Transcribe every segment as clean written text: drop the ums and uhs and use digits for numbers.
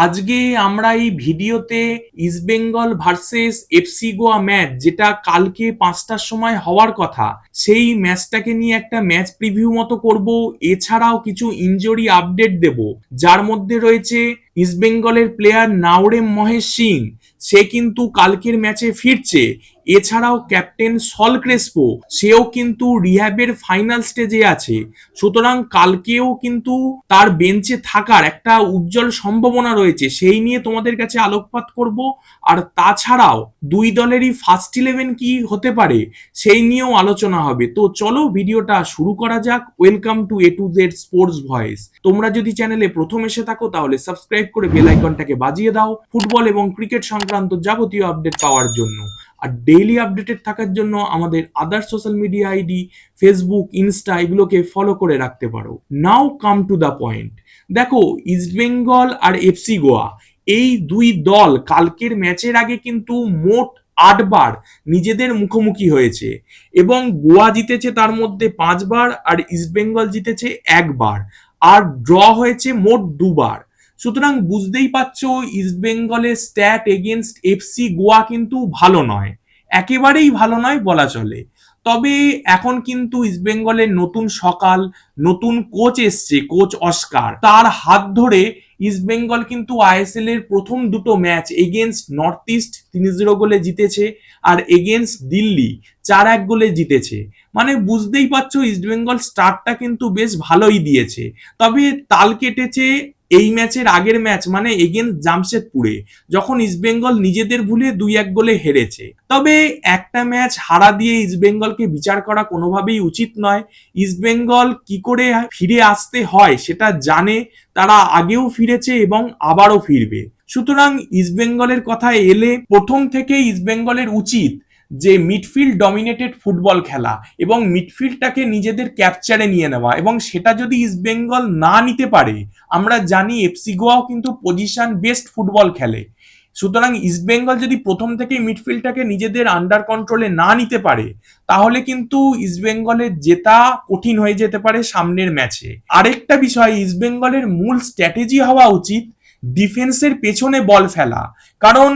আজকে আমরা এই ভিডিওতে east Bengal versus FC Goa match, যেটা কালকে 5টার সময় হওয়ার কথা, সেই ম্যাচটাকে নিয়ে একটা ম্যাচ প্রিভিউ মতো করব। এছাড়াও কিছু ইনজুরি আপডেট দেব, যার মধ্যে রয়েছে ইস্ট বেঙ্গলের প্লেয়ার নাওরেম মহেশ সিং, সে কিন্তু কালকের ম্যাচে ফিরছে। এছাড়াও ক্যাপ্টেন সল ক্রেসপো, সেও কিন্তু রিহ্যাবের ফাইনাল স্টেজে আছে। সুতরাং কালকেও কিন্তু তার বেঞ্চে থাকার একটা উজ্জ্বল সম্ভাবনা রয়েছে, সেই নিয়ে তোমাদের কাছে আলোকপাত করব। আর তাছাড়াও দুই দলেরই ফার্স্ট ইলেভেন কি হতে পারে সেই নিয়েও আলোচনা হবে। তো চলো ভিডিওটা শুরু করা যাক। Welcome to A to Z sports voice. তোমরা যদি চ্যানেলে প্রথম এসে থাকো তাহলে সাবস্ক্রাইব করে বেল আইকনটাকে বাজিয়ে দাও ফুটবল এবং ক্রিকেট সংক্রান্ত যাবতীয় আপডেট পাওয়ার জন্য। আর ডেইলি আপডেটেড থাকার জন্য আমাদের আদার social media ID Facebook, Insta এগুলোকে ফলো করে রাখতে পারো। নাও কাম টু দ্য পয়েন্ট। দেখো, ইস্ট বেঙ্গল আর এফসি গোয়া, এই দুই দল কালকের ম্যাচের আগে কিন্তু মোট 8বার নিজেদের মুখোমুখি হয়েছে এবং গোয়া জিতেছে তার মধ্যে 5বার আর ইস্ট বেঙ্গল জিতেছে 1বার, আর ড্র হয়েছে মোট 2বার। সুতরাং বুঝতেই পারছো ইস্ট বেঙ্গলের স্ট্যাট এগেনস্ট এফসি গোয়া কিন্তু ভালো নয়, একেবারেই ভালো নয় বলা চলে। তবে এখন কিন্তু ইস্ট বেঙ্গলের নতুন সকাল, নতুন কোচ এসছে, কোচ অস্কার, তার হাত ধরে ইস্ট বেঙ্গল কিন্তু আইএসএল এর প্রথম দুটো ম্যাচ এগেনস্ট নর্থ ইস্ট 3-0 গোলে জিতেছে আর এগেনস্ট দিল্লি 4-1 গোলে জিতেছে। মানে বুঝতেই পারছো ইস্ট বেঙ্গল স্টার্টটা কিন্তু বেশ ভালোই দিয়েছে। তবে তাল কেটেছে এই ম্যাচের আগের ম্যাচ মানে এগেনস্ট জামশেদপুরে, যখন ইস্টবেঙ্গল নিজেদের ভুলে 2-1 গোলে হেরেছে। তবে একটা ম্যাচ হারা দিয়ে ইস্টবেঙ্গলকে বিচার করা কোনোভাবেই উচিত নয়। ইস্টবেঙ্গল কি করে ফিরে আসতে হয় সেটা জানে, তারা আগেও ফিরেছে এবং আবারও ফিরবে। সুতরাং ইস্টবেঙ্গলের কথা এলে প্রথম থেকে ইস্টবেঙ্গলের উচিত যে মিডফিল্ড ডমিনেটেড ফুটবল খেলা এবং মিডফিল্ডটাকে নিজেদের ক্যাপচারে নিয়ে নেওয়া, এবং সেটা যদি ইস্টবেঙ্গল না নিতে পারে, আমরা জানি এফসি গোয়াও কিন্তু পজিশন বেস্ট ফুটবল খেলে। সুতরাং ইস্টবেঙ্গল যদি প্রথম থেকে মিডফিল্ডটাকে নিজেদের আন্ডার কন্ট্রোলে না নিতে পারে, তাহলে কিন্তু ইস্টবেঙ্গলের জেতা কঠিন হয়ে যেতে পারে সামনের ম্যাচে। আরেকটা বিষয়, ইস্টবেঙ্গলের মূল স্ট্র্যাটেজি হওয়া উচিত ডিফেন্সের পেছনে বল ফেলা, কারণ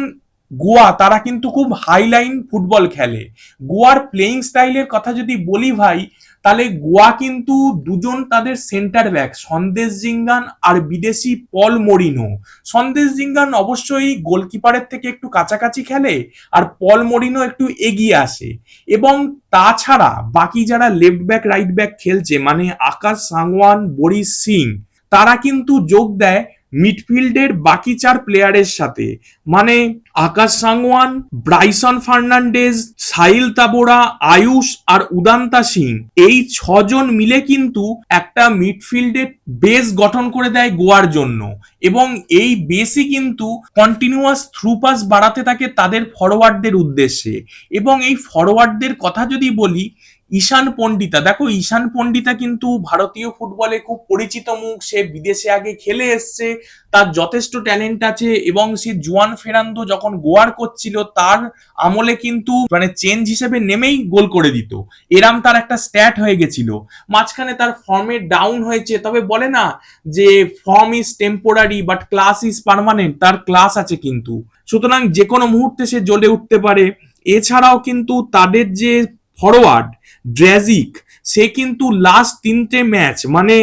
গোয়া তারা কিন্তু খুব হাইলাইন ফুটবল খেলে। গোয়ার প্লেইং স্টাইলের কথা যদি বলি ভাই, তাহলে গোয়া কিন্তু দুজন তাদের সেন্টার ব্যাক, সন্দেশ জিঙ্গান আর বিদেশি পল মরিনো। সন্দেশ জিঙ্গান অবশ্যই গোলকিপারের থেকে একটু কাছাকাছি খেলে আর পল মরিনো একটু এগিয়ে আসে। এবং তাছাড়া বাকি যারা লেফট ব্যাক রাইট ব্যাক খেলছে মানে আকাশ সাংওয়ান, বরিশ সিং, তারা কিন্তু যোগ দেয় মিডফিল্ডের বাকি 4 প্লেয়ারের সাথে, মানে আকাশ সাংওয়ান, ব্রাইসন ফার্নান্ডেজ, সাহিল তাবোরা, আয়ুষ আর উদান্তা সিং, এই 6জন মিলে কিন্তু একটা মিডফিল্ডের বেস গঠন করে দেয় গোয়ার জন্য। এবং এই বেসই কিন্তু কন্টিনিউয়াস থ্রু পাস বাড়াতে থাকে তাদের ফরওয়ার্ডদের উদ্দেশ্যে। এবং এই ফরওয়ার্ডদের কথা যদি বলি, ঈশান পন্ডিতা, দেখো ঈশান পন্ডিতা কিন্তু ভারতীয় ফুটবলে খুব পরিচিত মুখ, সে বিদেশে আগে খেলে এসছে, তার যথেষ্ট ট্যালেন্ট আছে। এবং সে জুয়ান ফেরান্দো যখন গোয়ার করছিল তার আমলে কিন্তু মানে চেঞ্জ হিসেবে নেমেই গোল করে দিত, এরাম তার একটা স্ট্যাট হয়ে গেছিল। মাঝখানে তার ফর্মে ডাউন হয়েছে, তবে বলে না যে form is temporary but class is permanent, তার ক্লাস আছে কিন্তু। সুতরাং যে কোনো মুহূর্তে সে জ্বলে উঠতে পারে। এছাড়াও কিন্তু তাদের যে ফরওয়ার্ড ড্রেজিক, সে কিন্তু লাস্ট 3টে ম্যাচ মানে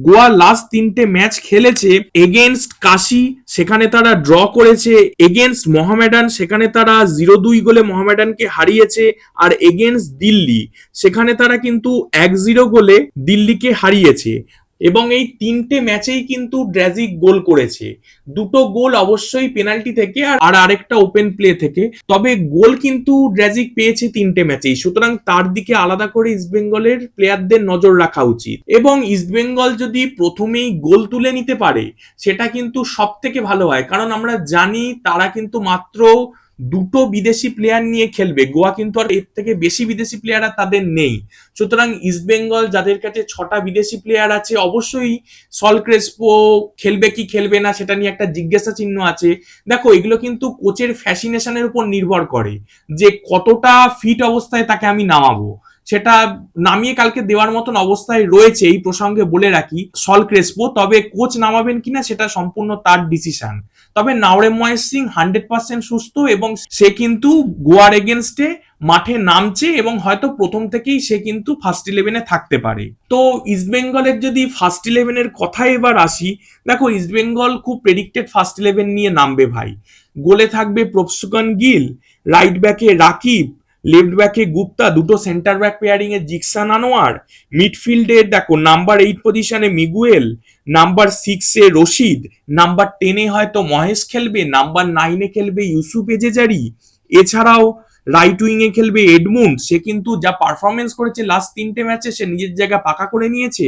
গোয়া লাস্ট 3টে ম্যাচ খেলেছে এগেনস্ট কাশি, সেখানে তারা ড্র করেছে, এগেনস্ট মোহামেডান সেখানে তারা 0-2 গোলে মোহামেডানকে হারিয়েছে, আর এগেনস্ট দিল্লি সেখানে তারা কিন্তু 1-0 গোলে দিল্লিকে হারিয়েছে। এবং এই 3টে ম্যাচেই কিন্তু ড্রেজিক গোল করেছে, 2টো গোল অবশ্যই পেনাল্টি থেকে আর আরেকটা ওপেন প্লে থেকে। তবে গোল কিন্তু ড্রেজিক পেয়েছে 3টে ম্যাচেই, সুতরাং তার দিকে আলাদা করে ইস্টবেঙ্গলের প্লেয়ারদের নজর রাখা উচিত। এবং ইস্টবেঙ্গল যদি প্রথমেই গোল তুলে নিতে পারে সেটা কিন্তু সব থেকে ভালো হয়, কারণ আমরা জানি তারা কিন্তু মাত্র 2টো বিদেশি প্লেয়ার নিয়ে খেলবে, গোয়া কিন্তু আর এর থেকে বেশি বিদেশি প্লেয়ার আর তাদের নেই। সুতরাং ইস্টবেঙ্গল যাদের কাছে 6টা বিদেশি প্লেয়ার আছে, অবশ্যই সল ক্রেসপো খেলবে কি খেলবে না সেটা নিয়ে একটা জিজ্ঞাসা চিহ্ন আছে। দেখো, এগুলো কিন্তু কোচের ফ্যাসিনেশনের উপর নির্ভর করে যে কতটা ফিট অবস্থায় তাকে আমি নামাবো। সেটা নামিয়ে কালকে দেওয়ার মতন অবস্থায় রয়েছে, এই প্রসঙ্গে বলে রাখি সল ক্রেসপো, তবে কোচ নামাবেন কিনা সেটা সম্পূর্ণ তার ডিসিশন। তবে নাওরেময় সিং 100% সুস্থ এবং সে কিন্তু গোয়ার এগেনস্টে মাঠে নামছে এবং হয়তো প্রথম থেকেই সে কিন্তু ফার্স্ট ইলেভেনে থাকতে পারে। তো ইস্টবেঙ্গলের যদি ফার্স্ট ইলেভেনের কথায় এবার আসি, দেখো ইস্টবেঙ্গল খুব প্রেডিক্টেড ফার্স্ট ইলেভেন নিয়ে নামবে ভাই। গোলে থাকবে প্রফসুকান গিল, রাইট ব্যাকে রাকিব, লেফট ব্যাকে গুপ্তা, দুটো সেন্টার ব্যাক পেয়ারিং এ জিকসান আনোয়ার, মিডফিল্ডে দেখো নাম্বার 8 পজিশনে মিগুয়েল, নাম্বার 6 এ রশিদ, নাম্বার 10 এ হয়তো মহেশ খেলবে, নাম্বার 9 এ খেলবে ইউসুফ এজেজারি, এছাড়াও রাইট উইং এ খেলবে এডমুন্ড, সে কিন্তু যা পারফরমেন্স করেছে লাস্ট 3টে ম্যাচে সে নিজের জায়গা পাকা করে নিয়েছে,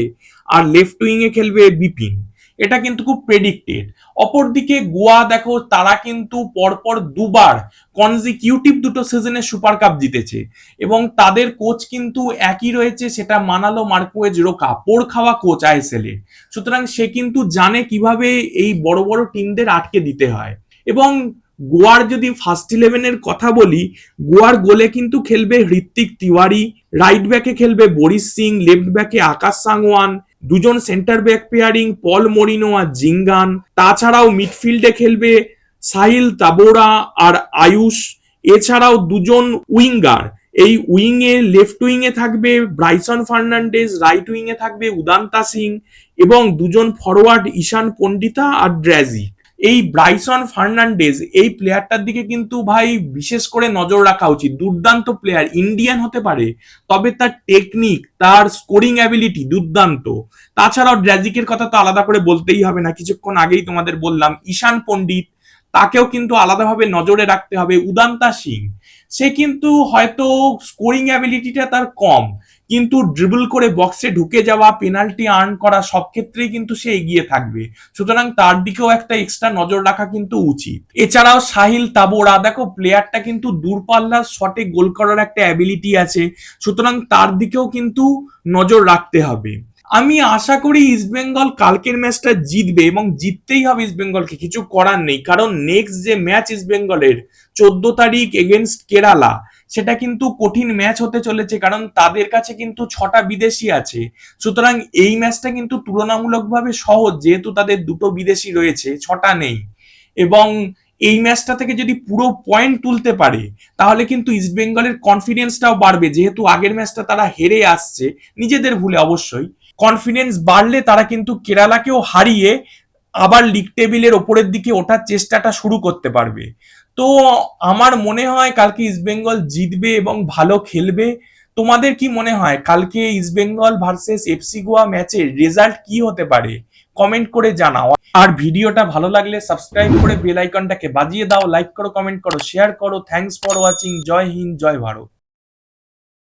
আর লেফট উইং এ খেলবে বিপিন। এটা কিন্তু খুব প্রেডিক্টেড। অপরদিকে গোয়া দেখো তারা কিন্তু পরপর দুবার কনজিকিউটিভ দুটো সিজনে সুপার কাপ জিতেছে এবং তাদের কোচ কিন্তু একই রয়েছে, সেটা মানালো মার্কুয়েজ রোকা, পোড় খাওয়া কোচ আইএসএল এর। সুতরাং সে কিন্তু জানে কিভাবে এই বড় বড় টিমদের আটকে দিতে হয়। এবং গোয়ার যদি ফার্স্ট ইলেভেনের কথা বলি, গোয়ার গোলে কিন্তু খেলবে হৃত্বিক তিওয়ারি, রাইট ব্যাকে খেলবে বরিশ সিং, লেফট ব্যাকে আকাশ সাংওয়ান, দুজন সেন্টার ব্যাক পেয়ারিং পল মরিনো আর জিঙ্গান, তাছাড়াও মিডফিল্ডে খেলবে সাহিল তাবোরা আর আয়ুষ, এছাড়াও দুজন উইঙ্গার, এই উইং এ লেফট উইং এ থাকবে ব্রাইসন ফার্নান্ডেজ, রাইট উইং এ থাকবে উদান্তা সিং এবং দুজন ফরওয়ার্ড ঈশান পন্ডিতা আর ড্রাজি। এই ব্রাইসন ফার্নান্ডেজ এই প্লেয়ারটার দিকে কিন্তু ভাই বিশেষ করে নজর রাখা উচিত। দুর্দান্ত প্লেয়ার, ইন্ডিয়ান হতে পারে তবে তার টেকনিক, তার স্কোরিং অ্যাবিলিটি দুর্দান্ত। তাছাড়াও ড্রাজিকের কথা তো আলাদা করে বলতেই হবে না, কিছুক্ষণ আগেই তোমাদের বললাম। ঈশান পণ্ডিত, তাকেও কিন্তু আলাদাভাবে নজরে রাখতে হবে। উদান্তা সিং, সে কিন্তু হয়তো স্কোরিং অ্যাবিলিটিটা তার কম, কিন্তু ড্রিবল করে বক্সে ঢুকে যাওয়া, পেনাল্টি আর্ন করা সব ক্ষেত্রেই কিন্তু সে এগিয়ে থাকবে। সুতরাং তার দিকেও একটা এক্সট্রা নজর রাখা কিন্তু উচিত। এছাড়াও সাহিল তাবোরা, দেখো প্লেয়ারটা কিন্তু দূরপাল্লার শটে গোল করার একটা অ্যাবিলিটি আছে, সুতরাং তার দিকেও কিন্তু নজর রাখতে হবে। আমি আশা করি ইস্টবেঙ্গল কালকের ম্যাচটা জিতবে এবং জিততেই হবে ইস্টবেঙ্গলকে, কিছু করার নেই। কারণ নেক্সট যে ম্যাচ ইস্টবেঙ্গলের 14 তারিখ এগেনস্ট কেরালা, সেটা কিন্তু কঠিন ম্যাচ হতে চলেছে, কারণ তাদের কাছে কিন্তু 6টা বিদেশি আছে। সুতরাং এই ম্যাচটা কিন্তু তুলনামূলকভাবে সহজ, যেহেতু তাদের দুটো বিদেশি রয়েছে, 6টা নেই। এবং এই ম্যাচটা থেকে যদি পুরো পয়েন্ট তুলতে পারে তাহলে কিন্তু ইস্টবেঙ্গলের কনফিডেন্সটাও বাড়বে, যেহেতু আগের ম্যাচটা তারা হেরে আসছে নিজেদের ভুলে। অবশ্যই কনফিডেন্স বাড়লে তারা কিন্তু কেরালাকেও হারিয়ে আবার লিগ টেবিলের ওপরের দিকে ওঠার চেষ্টাটা শুরু করতে পারবে। তো আমার মনে হয় কালকে ইস্টবেঙ্গল জিতবে এবং ভালো খেলবে। তোমাদের কি মনে হয় কালকে ইস্টবেঙ্গল ভার্সেস এফসি গোয়া ম্যাচের রেজাল্ট কি হতে পারে? কমেন্ট করে জানাও। আর ভিডিওটা ভালো লাগলে সাবস্ক্রাইব করে বেল আইকনটাকে বাজিয়ে দাও, লাইক করো, কমেন্ট করো, শেয়ার করো। Thanks for watching. জয় হিন্দ, জয় ভারত।